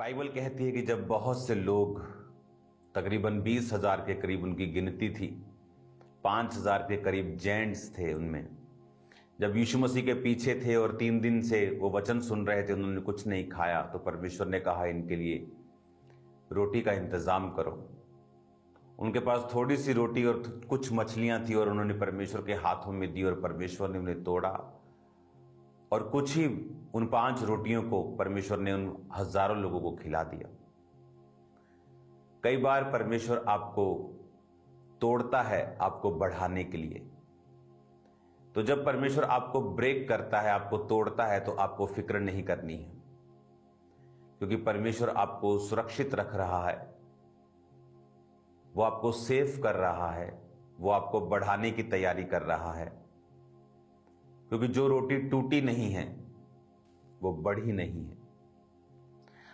Bible कहती है कि जब बहुत से लोग, तकरीबन 20,000 के करीब उनकी गिनती थी, 5,000 के करीब जेंट्स थे उनमें, जब यीशु मसीह के पीछे थे और 3 दिन से वो वचन सुन रहे थे, उन्होंने कुछ नहीं खाया, तो परमेश्वर ने कहा इनके लिए रोटी का इंतजाम करो। उनके पास थोड़ी सी रोटी और कुछ मछलियां थी और उन्होंने परमेश्वर के हाथों में दी और परमेश्वर ने उन्हें तोड़ा और कुछ ही उन 5 रोटियों को परमेश्वर ने उन हजारों लोगों को खिला दिया। कई बार परमेश्वर आपको तोड़ता है आपको बढ़ाने के लिए। तो जब परमेश्वर आपको ब्रेक करता है, आपको तोड़ता है, तो आपको फिक्र नहीं करनी है, क्योंकि परमेश्वर आपको सुरक्षित रख रहा है, वो आपको सेफ कर रहा है, वो आपको बढ़ाने की तैयारी कर रहा है। क्योंकि जो रोटी टूटी नहीं है वो बढ़ी नहीं है।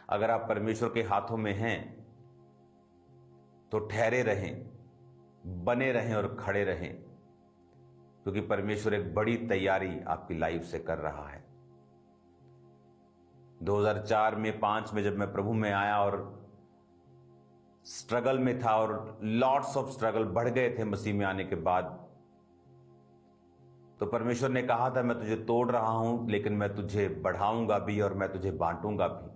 अगर आप परमेश्वर के हाथों में हैं तो ठहरे रहें, बने रहें और खड़े रहें, क्योंकि परमेश्वर एक बड़ी तैयारी आपकी लाइफ से कर रहा है। 2004 में 5 में जब मैं प्रभु में आया और स्ट्रगल में था और लॉट्स ऑफ स्ट्रगल बढ़ गए थे मसीह में आने के बाद, तो परमेश्वर ने कहा था मैं तुझे तोड़ रहा हूं, लेकिन मैं तुझे बढ़ाऊंगा भी और मैं तुझे बांटूंगा भी।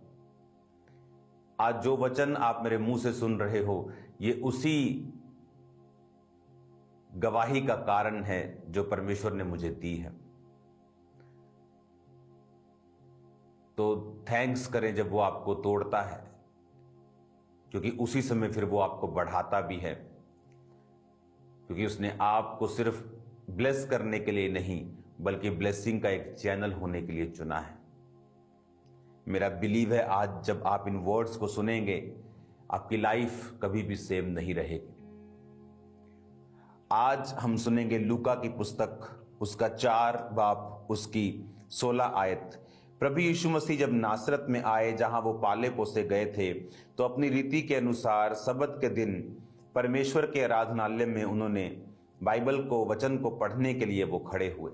आज जो वचन आप मेरे मुंह से सुन रहे हो, ये उसी गवाही का कारण है जो परमेश्वर ने मुझे दी है। तो थैंक्स करें जब वो आपको तोड़ता है, क्योंकि उसी समय फिर वो आपको बढ़ाता भी है, क्योंकि उसने आपको सिर्फ ब्लेस करने के लिए नहीं बल्कि ब्लेसिंग का एक चैनल होने के लिए चुना है। मेरा बिलीव है आज जब आप इन वर्ड्स को सुनेंगे, आपकी लाइफ कभी भी सेम नहीं रहेगी। आज हम सुनेंगे लूका की पुस्तक, उसका 4 बाब, उसकी 16 आयत। प्रभु यीशु मसीह जब नासरत में आए, जहां वो पाले पोसे गए थे, तो अपनी रीति के अनुसार सबत के दिन परमेश्वर के आराधनालय में उन्होंने बाइबल को, वचन को पढ़ने के लिए वो खड़े हुए।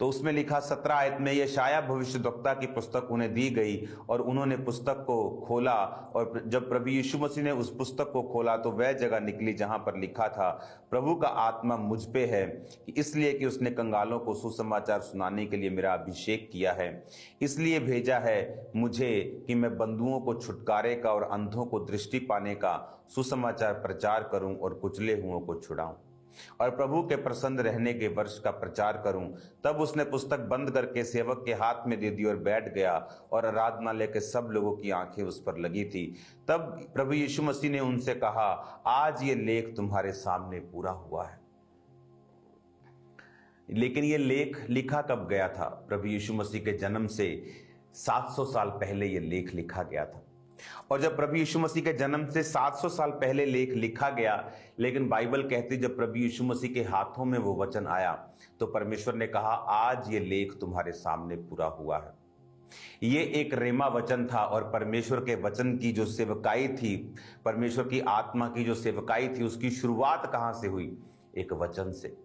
तो उसमें लिखा 17 आयत में, यशायाह भविष्यद्वक्ता की पुस्तक उन्हें दी गई और उन्होंने पुस्तक को खोला, और जब प्रभु यीशु मसीह ने उस पुस्तक को खोला तो वह जगह निकली जहां पर लिखा था, प्रभु का आत्मा मुझ पे है, इसलिए कि उसने कंगालों को सुसमाचार सुनाने के लिए मेरा अभिषेक किया है, इसलिए भेजा है मुझे कि मैं बंधुओं को छुटकारे का और अंधों को दृष्टि पाने का सुसमाचार प्रचार करूं और कुचले हुओं को छुड़ाऊं और प्रभु के प्रसन्न रहने के वर्ष का प्रचार करूं। तब उसने पुस्तक बंद करके सेवक के हाथ में दे दी और बैठ गया, और आराधनालय के सब लोगों की आंखें उस पर लगी थी। तब प्रभु यीशु मसीह ने उनसे कहा, आज ये लेख तुम्हारे सामने पूरा हुआ है। लेकिन ये लेख लिखा कब गया था? प्रभु यीशु मसीह के जन्म से 700 साल पहले ये लेख लिखा गया था। और जब प्रभु यीशु मसीह के जन्म से 700 साल पहले लेख लिखा गया, लेकिन बाइबल कहती जब प्रभु यीशु मसीह के हाथों में वो वचन आया, तो परमेश्वर ने कहा आज ये लेख तुम्हारे सामने पूरा हुआ है। ये एक रेमा वचन था, और परमेश्वर के वचन की जो सेवकाई थी, परमेश्वर की आत्मा की जो सेवकाई थी, उसकी शुरुआत कहां से हुई? एक वचन से।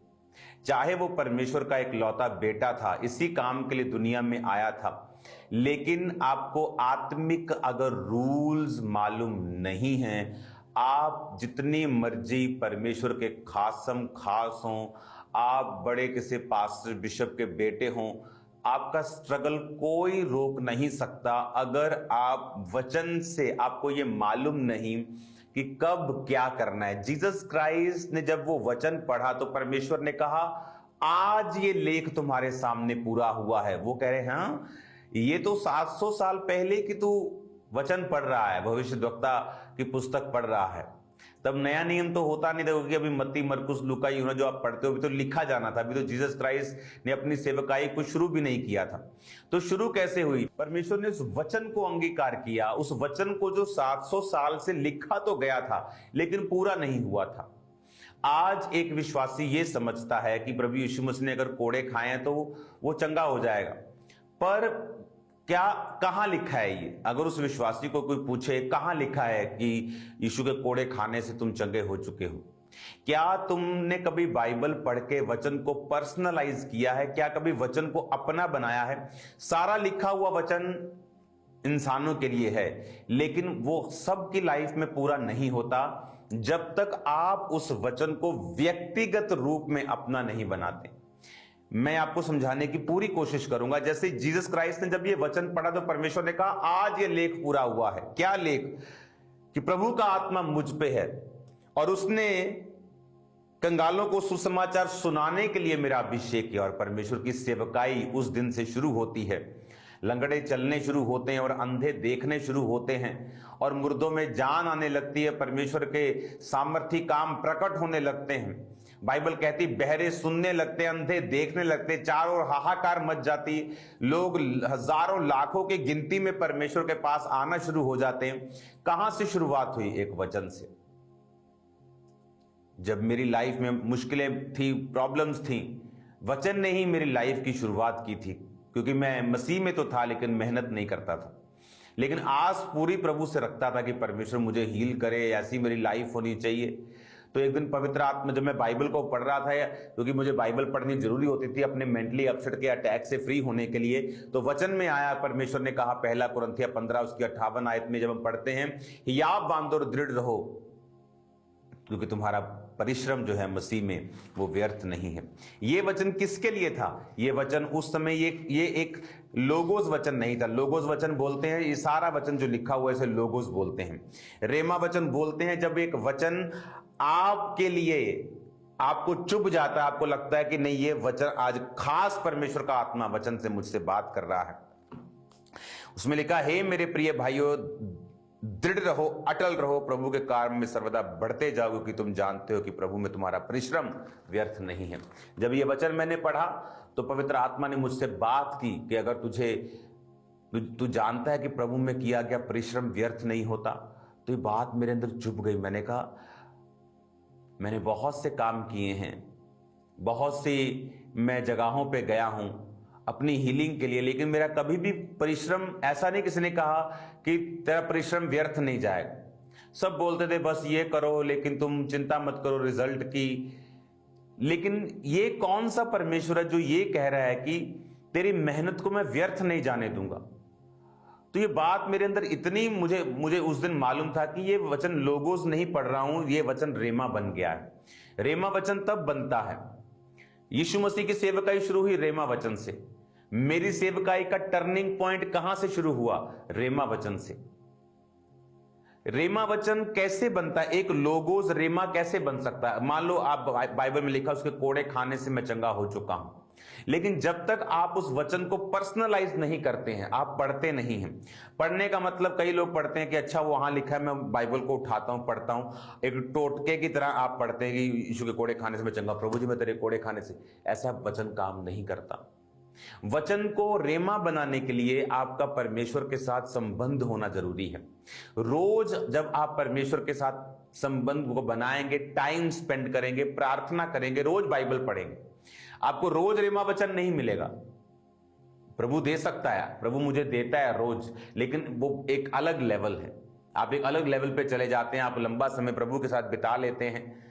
चाहे वो परमेश्वर का एक लौता बेटा था, इसी काम के लिए दुनिया में आया था, लेकिन आपको आत्मिक अगर रूल्स मालूम नहीं हैं, आप जितनी मर्जी परमेश्वर के खासम खास हों, आप बड़े किसी पास्टर बिशप के बेटे हों, आपका स्ट्रगल कोई रोक नहीं सकता अगर आप वचन से आपको ये मालूम नहीं कि कब क्या करना है। जीसस क्राइस्ट ने जब वो वचन पढ़ा तो परमेश्वर ने कहा आज ये लेख तुम्हारे सामने पूरा हुआ है। वो कह रहे हैं हाँ, ये तो 700 साल पहले की तू वचन पढ़ रहा है, भविष्यद्वक्ता की पुस्तक पढ़ रहा है। तब नया नियम तो होता नहीं था, क्योंकि अभी मत्ती, मरकुस, लूका, यूहन्ना जो आप पढ़ते हो अभी तो लिखा जाना था। अभी तो जीसस क्राइस्ट ने अपनी सेवकाई को शुरू भी नहीं किया था। तो शुरू कैसे हुई? परमेश्वर ने उस वचन को अंगीकार किया, उस वचन को जो 700 साल से लिखा तो गया था लेकिन पूरा नहीं हुआ था। आज एक विश्वासी ये समझता है कि प्रभु यीशु मसीह ने अगर कोड़े खाए हैं तो वो चंगा हो जाएगा, पर क्या कहां लिखा है ये? अगर उस विश्वासी को कोई पूछे कहां लिखा है कि यीशु के कोड़े खाने से तुम चंगे हो चुके हो? क्या तुमने कभी बाइबल पढ़ के वचन को पर्सनलाइज किया है? क्या कभी वचन को अपना बनाया है? सारा लिखा हुआ वचन इंसानों के लिए है, लेकिन वो सबकी लाइफ में पूरा नहीं होता जब तक आप उस वचन को व्यक्तिगत रूप में अपना नहीं बनाते। मैं आपको समझाने की पूरी कोशिश करूंगा। जैसे जीसस क्राइस्ट ने जब ये वचन पढ़ा तो परमेश्वर ने कहा आज ये लेख पूरा हुआ है। क्या लेख? कि प्रभु का आत्मा मुझ पे है और उसने कंगालों को सुसमाचार सुनाने के लिए मेरा अभिषेक किया। और परमेश्वर की सेवकाई उस दिन से शुरू होती है। लंगड़े चलने शुरू होते हैं और अंधे देखने शुरू होते हैं और मुर्दों में जान आने लगती है। परमेश्वर के सामर्थी काम प्रकट होने लगते हैं। बाइबल कहती बहरे सुनने लगते, अंधे देखने लगते, चारों ओर हाहाकार मच जाती, लोग हजारों लाखों की गिनती में परमेश्वर के पास आना शुरू हो जाते हैं। कहां से शुरुआत हुई? एक वचन से। जब मेरी लाइफ में मुश्किलें थी, प्रॉब्लम्स थी, वचन ने ही मेरी लाइफ की शुरुआत की थी। क्योंकि मैं मसीह में तो था लेकिन मेहनत नहीं करता था, लेकिन आस पूरी प्रभु से रखता था कि परमेश्वर मुझे हील करे, ऐसी मेरी लाइफ होनी चाहिए। तो एक दिन पवित्र आत्मा, जब मैं बाइबल को पढ़ रहा था, क्योंकि मुझे बाइबल पढ़नी जरूरी होती थी अपने मेंटली अपसेट के अटैक से फ्री होने के लिए, तो वचन में आया, परमेश्वर ने कहा पहला कुरिन्थियों 15 उसकी 58 आयत में जब हम पढ़ते हैं, हियाव बांधो और दृढ़ रहो क्योंकि तुम्हारा परिश्रम जो है मसीह में वो व्यर्थ नहीं है। ये वचन किसके लिए था? ये वचन उस समय ये एक लोगोस वचन नहीं था। लोगोस वचन बोलते हैं, ये सारा वचन जो लिखा हुआ है इसे लोगोस बोलते हैं। रेमा वचन बोलते हैं जब एक वचन आपके लिए आपको चुभ जाता है, आपको लगता है कि नहीं ये वचन आज खास परमेश्वर का आत्मा वचन से मुझसे बात कर रहा है। उसमें लिखा, हे मेरे प्रिय भाइयों, दृढ़ रहो, अटल रहो, प्रभु के कार्य में सर्वदा बढ़ते जाओ क्योंकि तुम जानते हो कि प्रभु में तुम्हारा परिश्रम व्यर्थ नहीं है। जब ये वचन मैंने पढ़ा तो पवित्र आत्मा ने मुझसे बात की कि अगर तू जानता है कि प्रभु में किया गया परिश्रम व्यर्थ नहीं होता। तो ये बात मेरे अंदर चुभ गई। मैंने कहा मैंने बहुत से काम किए हैं, बहुत सी मैं जगहों पे गया हूं अपनी हीलिंग के लिए, लेकिन मेरा कभी भी परिश्रम, ऐसा नहीं किसी ने कहा कि तेरा परिश्रम व्यर्थ नहीं जाएगा। सब बोलते थे बस ये करो, लेकिन तुम चिंता मत करो रिजल्ट की। लेकिन ये कौन सा परमेश्वर है जो ये कह रहा है कि तेरी मेहनत को मैं व्यर्थ नहीं जाने दूंगा? तो ये बात मेरे अंदर इतनी, मुझे उस दिन मालूम था कि ये वचन लोगोस नहीं पढ़ रहा हूं, ये वचन रेमा बन गया है। रेमा वचन तब बनता है, यीशु मसीह की सेवकाई शुरू हुई रेमा वचन से। मेरी सेवकाई का टर्निंग पॉइंट कहां से शुरू हुआ? रेमा वचन से। रेमा वचन कैसे बनता है? एक लोगोस रेमा कैसे बन सकता है? मान लो आप बाइबल में लिखा उसके कोड़े खाने से मैं चंगा हो चुका हूं, लेकिन जब तक आप उस वचन को पर्सनलाइज नहीं करते हैं, आप पढ़ते नहीं हैं। पढ़ने का मतलब, कई लोग पढ़ते हैं कि अच्छा वो वहां लिखा है, मैं बाइबल को उठाता हूं पढ़ता हूं, एक टोटके की तरह आप पढ़ते हैं कि यीशु के कोड़े खाने से मैं चंगा, प्रभु जी मैं तेरे कोड़े खाने से। ऐसा वचन काम नहीं करता। वचन को रेमा बनाने के लिए आपका परमेश्वर के साथ संबंध होना जरूरी है। रोज जब आप परमेश्वर के साथ संबंध को बनाएंगे, टाइम स्पेंड करेंगे, प्रार्थना करेंगे, रोज बाइबल पढ़ेंगे, आपको रोज रेमा वचन नहीं मिलेगा। प्रभु दे सकता है, प्रभु मुझे देता है रोज, लेकिन वो एक अलग लेवल है। आप एक अलग लेवल पे चले जाते हैं, आप लंबा समय प्रभु के साथ बिता लेते हैं,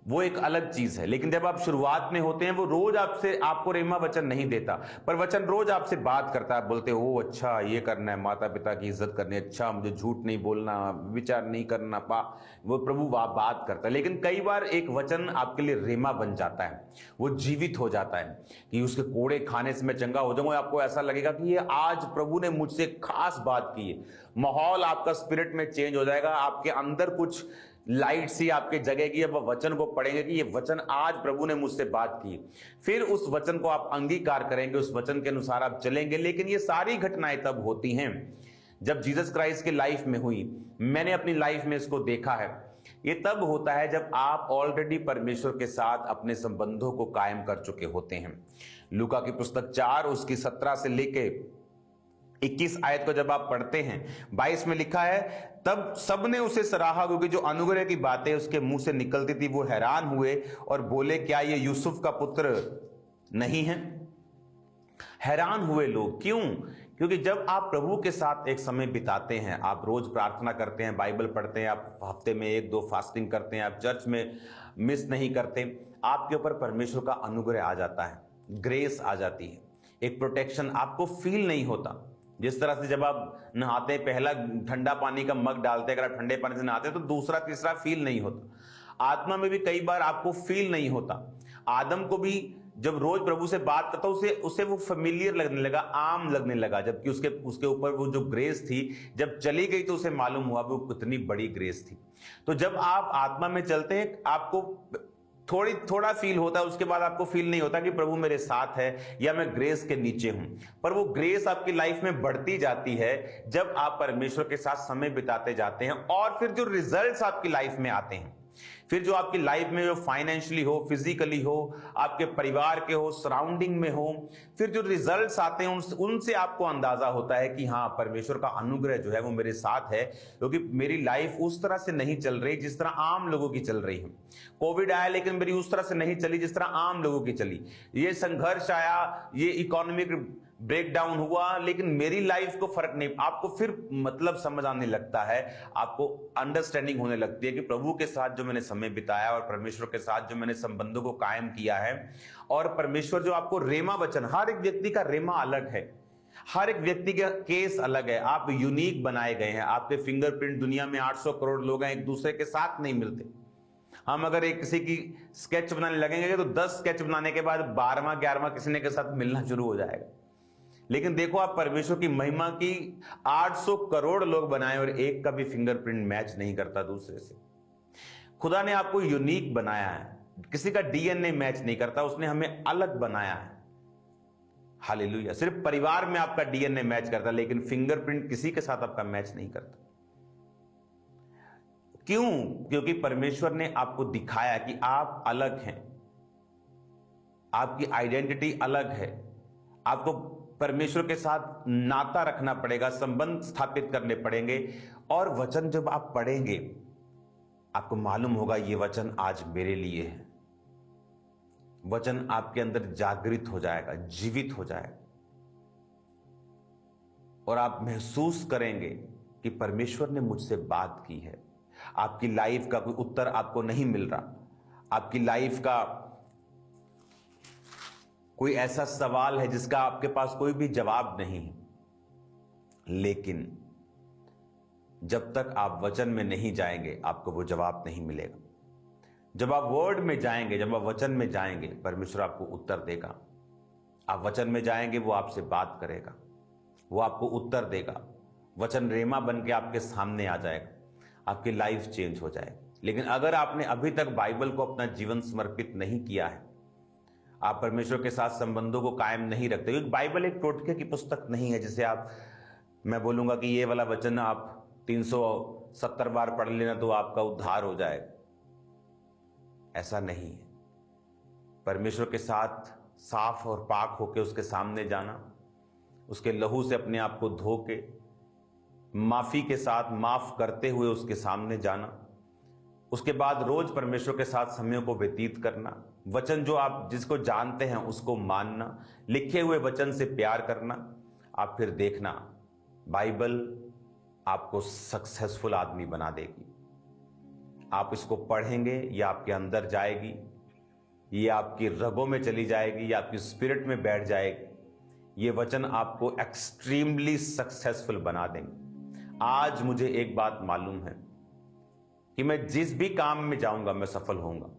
वो एक अलग चीज है। लेकिन जब आप शुरुआत में होते हैं, वो रोज आपको रेमा वचन नहीं देता, पर वचन रोज आपसे बात करता है। बोलते हो अच्छा ये करना है, माता पिता की इज्जत करनी है, अच्छा मुझे झूठ नहीं बोलना, विचार नहीं करना, वो प्रभु बात करता है। लेकिन कई बार एक वचन आपके लिए रेमा बन जाता है, वो जीवित हो जाता है कि उसके कोड़े खाने से मैं चंगा हो जाऊंगा। आपको ऐसा लगेगा कि ये आज प्रभु ने मुझसे खास बात की है। माहौल आपका स्पिरिट में चेंज हो जाएगा, आपके अंदर कुछ लाइट सी आपके जगेगी। अब वचन को पढ़ेंगे कि ये वचन आज प्रभु ने मुझसे बात की, फिर उस वचन को आप अंगीकार करेंगे, उस वचन के अनुसार आप चलेंगे। लेकिन ये सारी घटनाएं तब होती हैं जब जीसस क्राइस्ट की लाइफ में हुई। मैंने अपनी लाइफ में इसको देखा है। ये तब होता है जब आप ऑलरेडी परमेश्वर के साथ अपने संबंधों को कायम कर चुके होते हैं। लूका की पुस्तक 4 उसकी 17 से लेके 21 आयत को जब आप पढ़ते हैं, 22 में लिखा है, तब सबने उसे सराहा क्योंकि जो अनुग्रह की बातें उसके मुंह से निकलती थी। वो हैरान हुए और बोले क्या ये यूसुफ का पुत्र नहीं है? हैरान हुए लोग। क्यों? क्योंकि जब आप प्रभु के साथ एक समय बिताते हैं, आप रोज प्रार्थना करते हैं, बाइबल पढ़ते हैं, आप हफ्ते में 1-2 फास्टिंग करते हैं, आप चर्च में मिस नहीं करते, आपके ऊपर परमेश्वर का अनुग्रह आ जाता है, ग्रेस आ जाती है, एक प्रोटेक्शन आपको फील नहीं होता। जिस तरह से जब आप नहाते हैं, पहला ठंडा पानी का मग डालते हैं, अगर आप ठंडे पानी से नहाते हैं तो दूसरा तीसरा फील नहीं होता। आत्मा में भी कई बार आपको फील नहीं होता। आदम को भी जब रोज प्रभु से बात करता उसे वो फेमिलियर लगने लगा, आम लगने लगा, जबकि उसके ऊपर वो जो ग्रेस थी जब चली गई तो उसे मालूम हुआ वो कितनी बड़ी ग्रेस थी। तो जब आप आत्मा में चलते हैं आपको थोड़ा फील होता है, उसके बाद आपको फील नहीं होता कि प्रभु मेरे साथ है या मैं ग्रेस के नीचे हूं। पर वो ग्रेस आपकी लाइफ में बढ़ती जाती है जब आप परमेश्वर के साथ समय बिताते जाते हैं, और फिर जो रिजल्ट्स आपकी लाइफ में आते हैं, फिर जो आपकी लाइफ में जो फाइनेंशियली हो, फिजिकली हो, आपके परिवार के हो, सराउंडिंग में हो, फिर जो रिजल्ट्स आते हैं उनसे आपको अंदाजा होता है कि हाँ, परमेश्वर का अनुग्रह जो है वो मेरे साथ है, क्योंकि मेरी लाइफ उस तरह से नहीं चल रही जिस तरह आम लोगों की चल रही है। कोविड आया लेकिन मेरी उस तरह से नहीं चली जिस तरह आम लोगों की चली। ये संघर्ष आया, ये इकोनॉमिक ब्रेकडाउन हुआ, लेकिन मेरी लाइफ को फर्क नहीं। आपको फिर मतलब समझ आने लगता है, आपको अंडरस्टैंडिंग होने लगती है कि प्रभु के साथ जो मैंने समय बिताया और परमेश्वर के साथ जो मैंने संबंधों को कायम किया है, और परमेश्वर जो आपको रेमा वचन, हर एक व्यक्ति का रेमा अलग है, हर एक व्यक्ति का केस अलग है, आप यूनिक बनाए गए हैं। आपके फिंगरप्रिंट दुनिया में 800 करोड़ लोग हैं, एक दूसरे के साथ नहीं मिलते। हम अगर एक किसी की स्केच बनाने लगेंगे तो 10 स्केच बनाने के बाद 12वां 11वां किसी ने के साथ मिलना शुरू हो जाएगा। लेकिन देखो, आप परमेश्वर की महिमा की 800 करोड़ लोग बनाए और एक का भी फिंगरप्रिंट मैच नहीं करता दूसरे से। खुदा ने आपको यूनिक बनाया है, किसी का डीएनए मैच नहीं करता, उसने हमें अलग बनाया है। हालेलुया। सिर्फ परिवार में आपका डीएनए मैच करता, लेकिन फिंगरप्रिंट किसी के साथ आपका मैच नहीं करता। क्यों? क्योंकि परमेश्वर ने आपको दिखाया कि आप अलग हैं, आपकी आइडेंटिटी अलग है। आपको परमेश्वर के साथ नाता रखना पड़ेगा, संबंध स्थापित करने पड़ेंगे, और वचन जब आप पढ़ेंगे आपको मालूम होगा ये वचन आज मेरे लिए है। वचन आपके अंदर जागृत हो जाएगा, जीवित हो जाएगा, और आप महसूस करेंगे कि परमेश्वर ने मुझसे बात की है। आपकी लाइफ का कोई उत्तर आपको नहीं मिल रहा, आपकी लाइफ का कोई ऐसा सवाल है जिसका आपके पास कोई भी जवाब नहीं है, लेकिन जब तक आप वचन में नहीं जाएंगे आपको वो जवाब नहीं मिलेगा। जब आप वर्ड में जाएंगे, जब आप वचन में जाएंगे, परमेश्वर आपको उत्तर देगा। आप वचन में जाएंगे, वो आपसे बात करेगा, वो आपको उत्तर देगा। वचन रेमा बन के आपके सामने आ जाएगा, आपकी लाइफ चेंज हो जाएगी। लेकिन अगर आपने अभी तक बाइबल को अपना जीवन समर्पित नहीं किया है, आप परमेश्वर के साथ संबंधों को कायम नहीं रखते, क्योंकि बाइबल एक टोटके की पुस्तक नहीं है जिसे मैं बोलूंगा कि ये वाला वचन आप 370 बार पढ़ लेना तो आपका उद्धार हो जाएगा। ऐसा नहीं है। परमेश्वर के साथ साफ और पाक होकर उसके सामने जाना, उसके लहू से अपने आप को धो के माफी के साथ माफ करते हुए उसके सामने जाना, उसके बाद रोज परमेश्वर के साथ समय को व्यतीत करना, वचन जो आप जिसको जानते हैं उसको मानना, लिखे हुए वचन से प्यार करना, आप फिर देखना बाइबल आपको सक्सेसफुल आदमी बना देगी। आप इसको पढ़ेंगे, ये आपके अंदर जाएगी, ये आपकी रगों में चली जाएगी, ये आपकी स्पिरिट में बैठ जाएगी। ये वचन आपको एक्सट्रीमली सक्सेसफुल बना देंगे। आज मुझे एक बात मालूम है कि मैं जिस भी काम में जाऊंगा मैं सफल होऊंगा,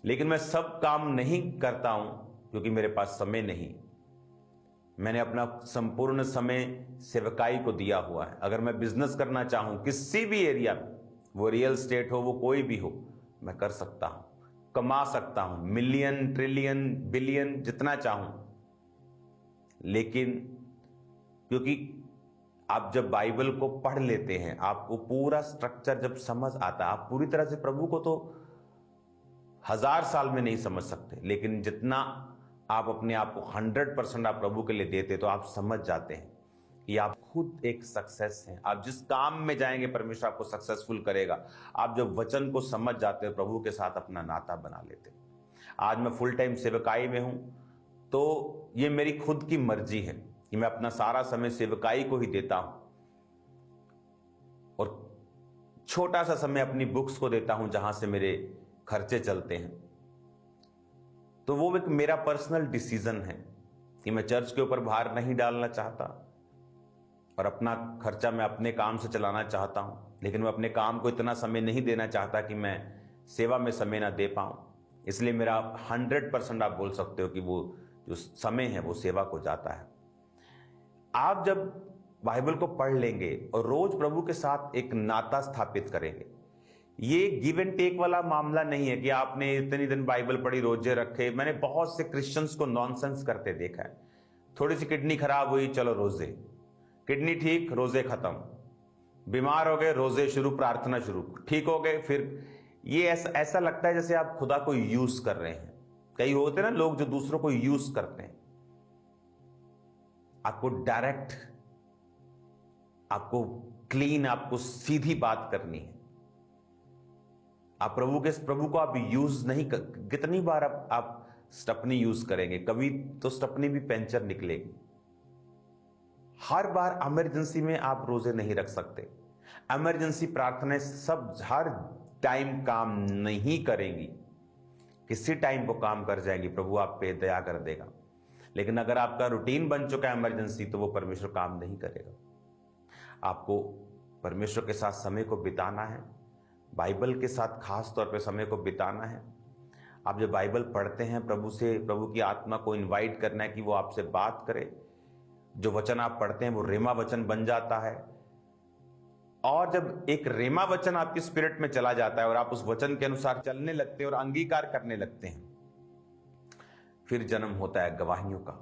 लेकिन मैं सब काम नहीं करता हूं क्योंकि मेरे पास समय नहीं। मैंने अपना संपूर्ण समय सेवकाई को दिया हुआ है। अगर मैं बिजनेस करना चाहूं किसी भी एरिया में, वो रियल एस्टेट हो, वो कोई भी हो, मैं कर सकता हूं, कमा सकता हूं, मिलियन, ट्रिलियन, बिलियन, जितना चाहूं। लेकिन क्योंकि आप जब बाइबल को पढ़ लेते हैं, आपको पूरा स्ट्रक्चर जब समझ आता है, आप पूरी तरह से प्रभु को तो 1000 साल में नहीं समझ सकते, लेकिन जितना आप अपने आप को 100% आप प्रभु के लिए देते तो आप समझ जाते हैं कि आप खुद एक सक्सेस हैं। आप जिस काम में जाएंगे परमेश्वर आपको सक्सेसफुल करेगा। आप जब वचन को समझ जाते हो, प्रभु के साथ अपना नाता बना लेते हो। आज मैं फुल टाइम सेवकाई में हूं, तो ये मेरी खुद की मर्जी है कि मैं अपना सारा समय सेवकाई को ही देता हूं, और छोटा सा समय अपनी बुक्स को देता हूं जहां से मेरे खर्चे चलते हैं। तो वो एक मेरा पर्सनल डिसीजन है कि मैं चर्च के ऊपर भार नहीं डालना चाहता, और अपना खर्चा मैं अपने काम से चलाना चाहता हूं, लेकिन मैं अपने काम को इतना समय नहीं देना चाहता कि मैं सेवा में समय ना दे पाऊं। इसलिए मेरा 100% आप बोल सकते हो कि वो जो समय है वो सेवा को जाता है। आप जब बाइबल को पढ़ लेंगे और रोज प्रभु के साथ एक नाता स्थापित करेंगे, ये गिव एंड टेक वाला मामला नहीं है कि आपने इतनी दिन बाइबल पढ़ी, रोजे रखे। मैंने बहुत से क्रिश्चियंस को नॉनसेंस करते देखा है। थोड़ी सी किडनी खराब हुई, चलो रोजे, किडनी ठीक, रोजे खत्म, बीमार हो गए, रोजे शुरू, प्रार्थना शुरू, ठीक हो गए, फिर ये ऐसा लगता है जैसे आप खुदा को यूज कर रहे हैं। कई होते हैं ना लोग जो दूसरों को यूज करते हैं। आपको डायरेक्ट, आपको क्लीन, आपको सीधी बात करनी है। आप प्रभु को आप यूज नहीं कर, कितनी बार आप स्टपनी यूज करेंगे, कभी तो स्टपनी भी पंचर निकलेगी। हर बार इमरजेंसी में आप रोजे नहीं रख सकते। इमरजेंसी प्रार्थनाएं सब हर टाइम काम नहीं करेंगी, किसी टाइम वो काम कर जाएंगी, प्रभु आप पे दया कर देगा। लेकिन अगर आपका रूटीन बन चुका है इमरजेंसी, तो वो परमेश्वर काम नहीं करेगा। आपको परमेश्वर के साथ समय को बिताना है, बाइबल के साथ खास तौर पे समय को बिताना है। आप जब बाइबल पढ़ते हैं, प्रभु की आत्मा को इनवाइट करना है कि वो आपसे बात करे। जो वचन आप पढ़ते हैं वो रेमा वचन बन जाता है, और जब एक रेमा वचन आपकी स्पिरिट में चला जाता है और आप उस वचन के अनुसार चलने लगते हैं और अंगीकार करने लगते हैं, फिर जन्म होता है गवाहियों का,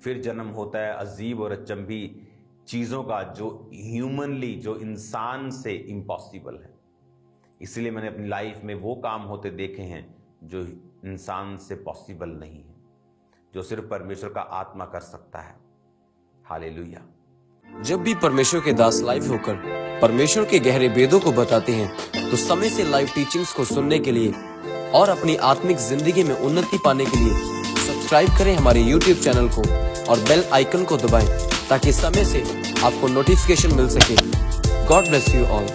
फिर जन्म होता है अजीब और अचंभी चीजों का, जो ह्यूमनली, जो इंसान से इम्पॉसिबल है। इसलिए मैंने अपनी लाइफ में वो काम होते देखे हैं जो इंसान से पॉसिबल नहीं है, जो सिर्फ परमेश्वर का आत्मा कर सकता है। हालेलुया। जब भी परमेश्वर के दास लाइव होकर परमेश्वर के गहरे वेदों को बताते हैं, तो समय से लाइव टीचिंग्स को सुनने के लिए और अपनी आत्मिक जिंदगी में उन्नति पाने के लिए सब्सक्राइब करें हमारे YouTube चैनल को और बेल आइकन को दबाएं, ताकि समय से आपको नोटिफिकेशन मिल सके। God bless you all.